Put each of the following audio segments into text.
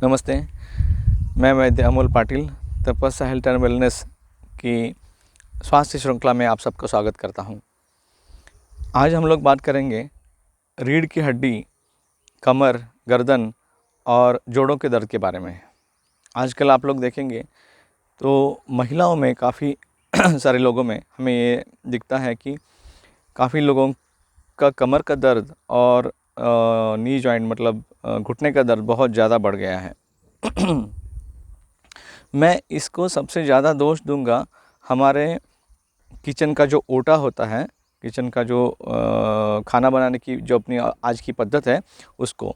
नमस्ते, मैं वैद्य अमोल पाटिल तपस्या हेल्थ एंड वेलनेस की स्वास्थ्य श्रृंखला में आप सबका स्वागत करता हूं। आज हम लोग बात करेंगे रीढ़ की हड्डी, कमर, गर्दन और जोड़ों के दर्द के बारे में। आजकल आप लोग देखेंगे तो महिलाओं में काफ़ी सारे लोगों में हमें ये दिखता है कि काफ़ी लोगों का कमर का दर्द और नी जॉइंट मतलब घुटने का दर्द बहुत ज़्यादा बढ़ गया है। मैं इसको सबसे ज़्यादा दोष दूंगा हमारे किचन का जो ओटा होता है, किचन का जो खाना बनाने की जो अपनी आज की पद्धत है उसको,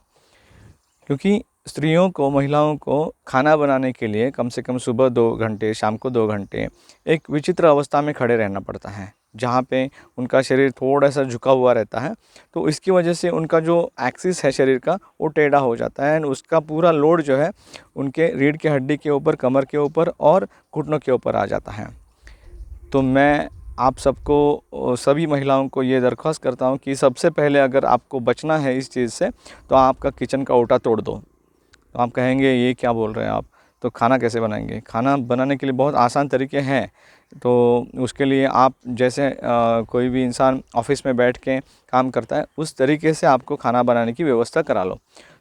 क्योंकि स्त्रियों को, महिलाओं को खाना बनाने के लिए कम से कम सुबह 2 घंटे, शाम को 2 घंटे एक विचित्र अवस्था में खड़े रहना पड़ता है, जहाँ पे उनका शरीर थोड़ा सा झुका हुआ रहता है। तो इसकी वजह से उनका जो एक्सिस है शरीर का वो टेढ़ा हो जाता है एंड उसका पूरा लोड जो है उनके रीढ़ की हड्डी के ऊपर, कमर के ऊपर और घुटनों के ऊपर आ जाता है। तो मैं आप सबको, सभी महिलाओं को ये दरख्वास्त करता हूँ कि सबसे पहले अगर आपको बचना है इस चीज़ से तो आपका किचन का ओटा तोड़ दो। तो आप कहेंगे ये क्या बोल रहे हैं आप, तो खाना कैसे बनाएंगे? खाना बनाने के लिए बहुत आसान तरीके हैं। तो उसके लिए आप जैसे कोई भी इंसान ऑफिस में बैठ के काम करता है उस तरीके से आपको खाना बनाने की व्यवस्था करा लो।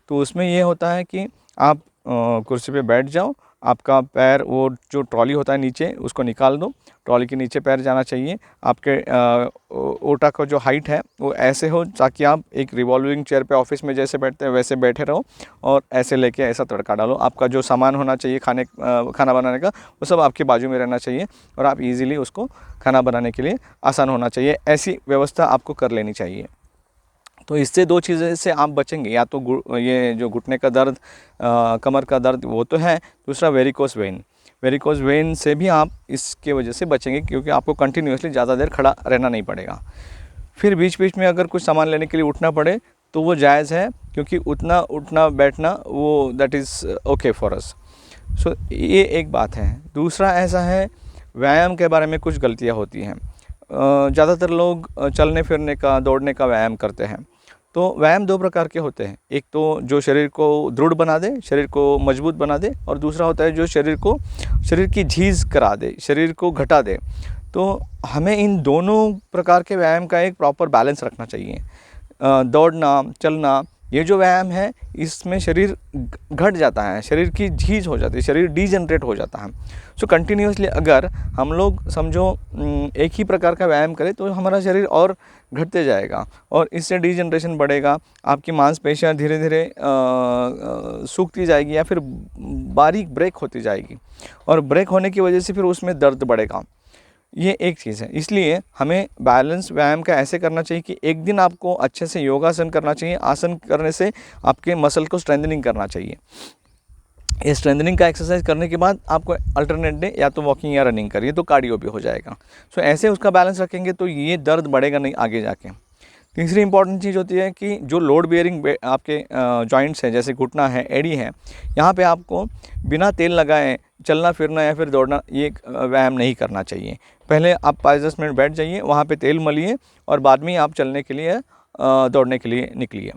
तो उसमें ये होता है कि आप कुर्सी पे बैठ जाओ, आपका पैर वो जो ट्रॉली होता है नीचे उसको निकाल दो, ट्रॉली के नीचे पैर जाना चाहिए। आपके ओटा का जो हाइट है वो ऐसे हो ताकि आप एक रिवॉल्विंग चेयर पे ऑफिस में जैसे बैठते हैं वैसे बैठे रहो और ऐसे लेके ऐसा तड़का डालो। आपका जो सामान होना चाहिए खाना बनाने का वो सब आपके बाजू में रहना चाहिए और आप इजीली उसको खाना बनाने के लिए आसान होना चाहिए। ऐसी व्यवस्था आपको कर लेनी चाहिए। तो इससे 2 चीज़ें से आप बचेंगे, या तो ये जो घुटने का दर्द, कमर का दर्द वो तो है, दूसरा वेरिकोस वेन। वेरिकोस वेन से भी आप इसके वजह से बचेंगे क्योंकि आपको कंटिन्यूसली ज़्यादा देर खड़ा रहना नहीं पड़ेगा। फिर बीच बीच में अगर कुछ सामान लेने के लिए उठना पड़े तो वो जायज़ है, क्योंकि उतना उठना बैठना वो that is okay for us. So ये एक बात है। दूसरा ऐसा है, व्यायाम के बारे में कुछ गलतियाँ होती हैं। ज़्यादातर लोग चलने फिरने का, दौड़ने का व्यायाम करते हैं। तो व्यायाम 2 प्रकार के होते हैं। एक तो जो शरीर को दृढ़ बना दे, शरीर को मजबूत बना दे, और दूसरा होता है जो शरीर की झीज करा दे, शरीर को घटा दे। तो हमें इन दोनों प्रकार के व्यायाम का एक प्रॉपर बैलेंस रखना चाहिए। दौड़ना, चलना, ये जो व्यायाम है इसमें शरीर घट जाता है, शरीर की झीज हो जाती है, शरीर डीजनरेट हो जाता है। सो कंटिन्यूसली अगर हम लोग समझो एक ही प्रकार का व्यायाम करें तो हमारा शरीर और घटते जाएगा और इससे डीजनरेशन बढ़ेगा। आपकी मांसपेशियां धीरे धीरे सूखती जाएगी या फिर बारीक ब्रेक होती जाएगी और ब्रेक होने की वजह से फिर उसमें दर्द बढ़ेगा। ये एक चीज़ है। इसलिए हमें बैलेंस व्यायाम का ऐसे करना चाहिए कि एक दिन आपको अच्छे से योगासन करना चाहिए। आसन करने से आपके मसल को स्ट्रेंथनिंग करना चाहिए। ये स्ट्रेंथनिंग का एक्सरसाइज करने के बाद आपको अल्टरनेट डे या तो वॉकिंग या रनिंग करिए तो कार्डियो भी हो जाएगा। सो ऐसे उसका बैलेंस रखेंगे तो ये दर्द बढ़ेगा नहीं आगे जाके। तीसरी इंपॉर्टेंट चीज़ होती है कि जो लोड बेयरिंग आपके जॉइंट्स हैं, जैसे घुटना है, एड़ी है, यहाँ पे आपको बिना तेल लगाए चलना फिरना या फिर दौड़ना ये व्यायाम नहीं करना चाहिए। पहले आप 5-10 मिनट बैठ जाइए, वहाँ पे तेल मलिए और बाद में आप चलने के लिए, दौड़ने के लिए निकलिए।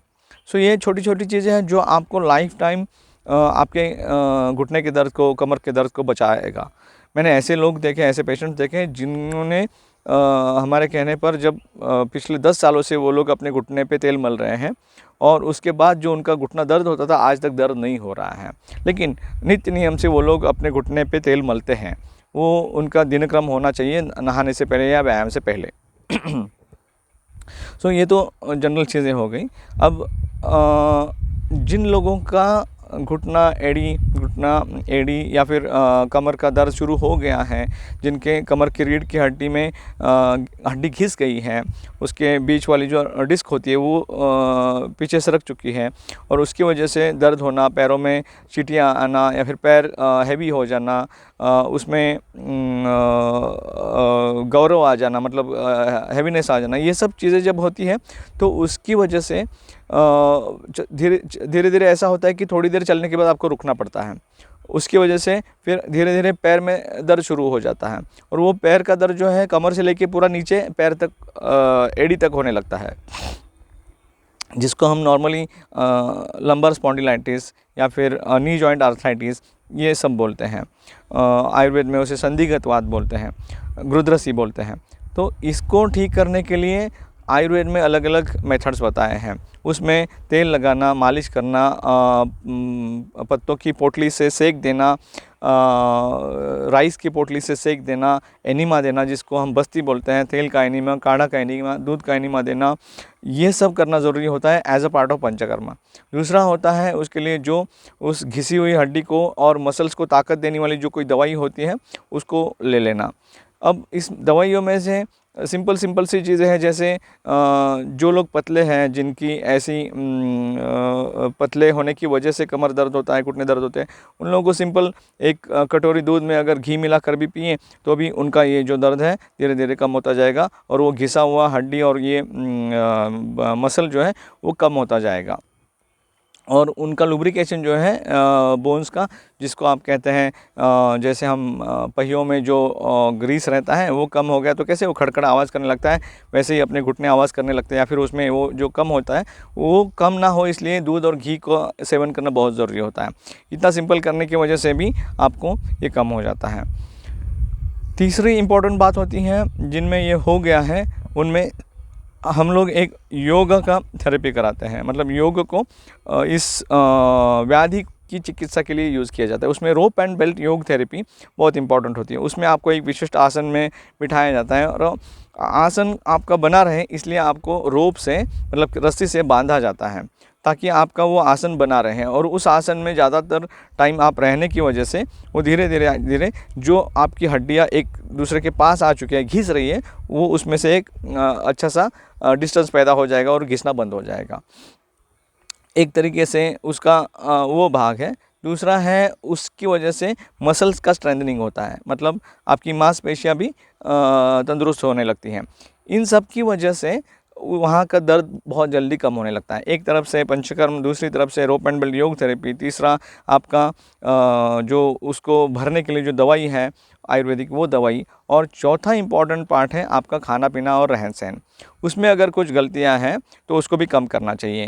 सो ये छोटी छोटी चीज़ें हैं जो आपको लाइफ टाइम आपके घुटने के दर्द को, कमर के दर्द को बचाएगा। मैंने ऐसे लोग देखे, ऐसे पेशेंट्स देखे जिन्होंने हमारे कहने पर जब पिछले 10 सालों से वो लोग अपने घुटने पे तेल मल रहे हैं और उसके बाद जो उनका घुटना दर्द होता था आज तक दर्द नहीं हो रहा है। लेकिन नित्य नियम से वो लोग अपने घुटने पे तेल मलते हैं। वो उनका दिनक्रम होना चाहिए नहाने से पहले या व्यायाम से पहले। सो ये तो जनरल चीज़ें हो गई। अब जिन लोगों का घुटना एड़ी या फिर कमर का दर्द शुरू हो गया है, जिनके कमर की रीढ़ की हड्डी में हड्डी घिस गई है, उसके बीच वाली जो डिस्क होती है वो पीछे सरक चुकी है और उसकी वजह से दर्द होना, पैरों में चींटियाँ आना या फिर पैर हैवी हो जाना, उसमें गौरव आ जाना, मतलब हैवीनेस आ जाना, ये सब चीज़ें जब होती है तो उसकी वजह से धीरे धीरे ऐसा होता है कि थोड़ी देर चलने के बाद आपको रुकना पड़ता है। उसकी वजह से फिर धीरे धीरे पैर में दर्द शुरू हो जाता है और वो पैर का दर्द जो है कमर से लेके पूरा नीचे पैर तक, एड़ी तक होने लगता है। जिसको हम नॉर्मली लंबर स्पॉन्डिलाइटिस या फिर नी जॉइंट आर्थराइटिस ये सब बोलते हैं। आयुर्वेद में उसे संधिगत वात बोलते हैं, गुरुद्रसी बोलते हैं। तो इसको ठीक करने के लिए आयुर्वेद में अलग अलग मेथड्स बताए हैं। उसमें तेल लगाना, मालिश करना, पत्तों की पोटली से सेक देना, राइस की पोटली से सेक देना, एनीमा देना जिसको हम बस्ती बोलते हैं, तेल का एनीमा, काढ़ा का एनीमा, दूध का एनीमा देना, ये सब करना ज़रूरी होता है as a part of panchakarma. दूसरा होता है उसके लिए जो उस घिसी हुई हड्डी को और मसल्स को ताकत देने वाली जो कोई दवाई होती है उसको ले लेना। अब इस दवाइयों में से सिंपल सी चीज़ें हैं, जैसे जो लोग पतले हैं, जिनकी ऐसी पतले होने की वजह से कमर दर्द होता है, घुटने दर्द होते हैं, उन लोगों को सिंपल एक कटोरी दूध में अगर घी मिला कर भी पिए तो भी उनका ये जो दर्द है धीरे धीरे कम होता जाएगा और वो घिसा हुआ हड्डी और ये मसल जो है वो कम होता जाएगा। और उनका लुब्रिकेशन जो है बोन्स का, जिसको आप कहते हैं जैसे हम पहियों में जो ग्रीस रहता है वो कम हो गया तो कैसे वो खड़खड़ा आवाज़ करने लगता है, वैसे ही अपने घुटने आवाज़ करने लगते हैं, या फिर उसमें वो जो कम होता है वो कम ना हो, इसलिए दूध और घी को सेवन करना बहुत ज़रूरी होता है। इतना सिंपल करने की वजह से भी आपको ये कम हो जाता है। तीसरी इम्पॉर्टेंट बात होती है जिनमें ये हो गया है, उनमें हम लोग एक योग का थेरेपी कराते हैं। मतलब योग को इस व्याधि की चिकित्सा के लिए यूज़ किया जाता है। उसमें रोप एंड बेल्ट योग थेरेपी बहुत इंपॉर्टेंट होती है। उसमें आपको एक विशिष्ट आसन में बिठाया जाता है और आसन आपका बना रहे इसलिए आपको रोप से, मतलब रस्सी से बांधा जाता है ताकि आपका वो आसन बना रहे। और उस आसन में ज़्यादातर टाइम आप रहने की वजह से वो धीरे धीरे जो आपकी हड्डियाँ एक दूसरे के पास आ चुकी है, घिस रही है, वो उसमें से एक अच्छा सा डिस्टेंस पैदा हो जाएगा और घिसना बंद हो जाएगा। एक तरीके से उसका वो भाग है। दूसरा है उसकी वजह से मसल्स का स्ट्रेंथनिंग होता है, मतलब आपकी मांसपेशियाँ भी तंदुरुस्त होने लगती हैं। इन सब की वजह से वहाँ का दर्द बहुत जल्दी कम होने लगता है। एक तरफ से पंचकर्म, दूसरी तरफ से रोप एंड बेल्ट योग थेरेपी, तीसरा आपका जो उसको भरने के लिए जो दवाई है आयुर्वेदिक वो दवाई, और चौथा इम्पॉर्टेंट पार्ट है आपका खाना पीना और रहन सहन। उसमें अगर कुछ गलतियां हैं तो उसको भी कम करना चाहिए।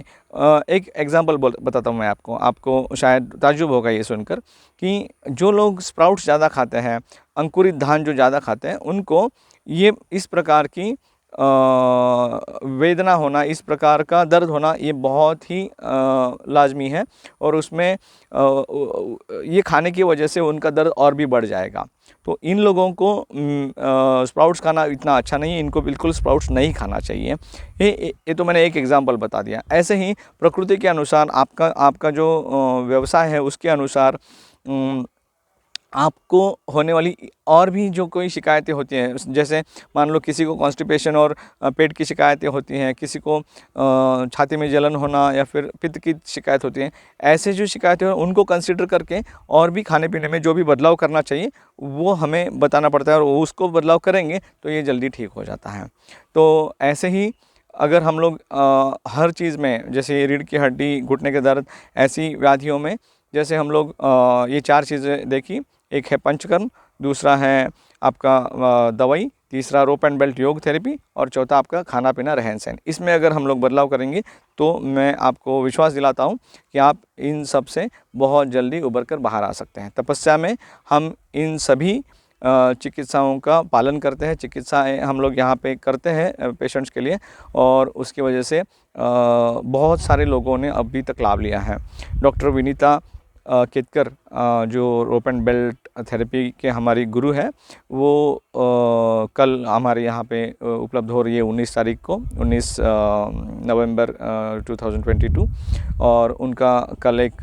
एक एग्जांपल बताता हूँ मैं आपको शायद ताज्जुब होगा ये सुनकर कि जो लोग स्प्राउट्स ज़्यादा खाते हैं, अंकुरित धान जो ज़्यादा खाते हैं, उनको ये इस प्रकार की वेदना होना, इस प्रकार का दर्द होना ये बहुत ही लाजमी है। और उसमें ये खाने की वजह से उनका दर्द और भी बढ़ जाएगा। तो इन लोगों को स्प्राउट्स खाना इतना अच्छा नहीं है, इनको बिल्कुल स्प्राउट्स नहीं खाना चाहिए। ये तो मैंने एक एग्जांपल बता दिया। ऐसे ही प्रकृति के अनुसार आपका जो व्यवसाय है उसके अनुसार आपको होने वाली और भी जो कोई शिकायतें होती हैं, जैसे मान लो किसी को कॉन्स्टिपेशन और पेट की शिकायतें होती हैं, किसी को छाती में जलन होना या फिर पित्त की शिकायत होती है, ऐसे जो शिकायतें हैं उनको कंसिडर करके और भी खाने पीने में जो भी बदलाव करना चाहिए वो हमें बताना पड़ता है, और उसको बदलाव करेंगे तो ये जल्दी ठीक हो जाता है। तो ऐसे ही अगर हम लोग हर चीज़ में, जैसे रीढ़ की हड्डी, घुटने के दर्द, ऐसी व्याधियों में जैसे हम लोग ये 4 चीज़ें देखी, एक है पंचकर्म, दूसरा है आपका दवाई, तीसरा रोप एंड बेल्ट योग थेरेपी, और चौथा आपका खाना पीना रहन सहन। इसमें अगर हम लोग बदलाव करेंगे तो मैं आपको विश्वास दिलाता हूँ कि आप इन सब से बहुत जल्दी उबर कर बाहर आ सकते हैं। तपस्या में हम इन सभी चिकित्साओं का पालन करते हैं, चिकित्साएँ हम लोग यहाँ पे करते हैं पेशेंट्स के लिए, और उसकी वजह से बहुत सारे लोगों ने अभी तक लाभ लिया है। डॉक्टर विनीता केतकर जो रोप एंड बेल्ट थेरेपी के हमारी गुरु है, वो कल हमारे यहाँ पे उपलब्ध हो रही है 19 तारीख को, 19 नवंबर 2022, और उनका कल एक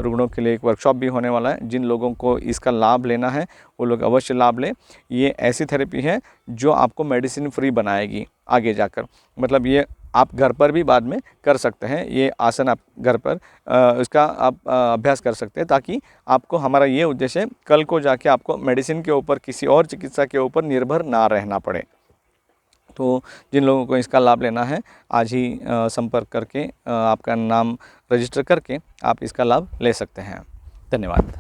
रुग्णों के लिए एक वर्कशॉप भी होने वाला है। जिन लोगों को इसका लाभ लेना है वो लोग अवश्य लाभ लें। ये ऐसी थेरेपी है जो आपको मेडिसिन फ्री बनाएगी आगे जाकर। मतलब ये आप घर पर भी बाद में कर सकते हैं, ये आसन आप घर पर इसका आप अभ्यास कर सकते हैं, ताकि आपको, हमारा ये उद्देश्य है कल को जाके आपको मेडिसिन के ऊपर, किसी और चिकित्सा के ऊपर निर्भर ना रहना पड़े। तो जिन लोगों को इसका लाभ लेना है आज ही संपर्क करके आपका नाम रजिस्टर करके आप इसका लाभ ले सकते हैं। धन्यवाद।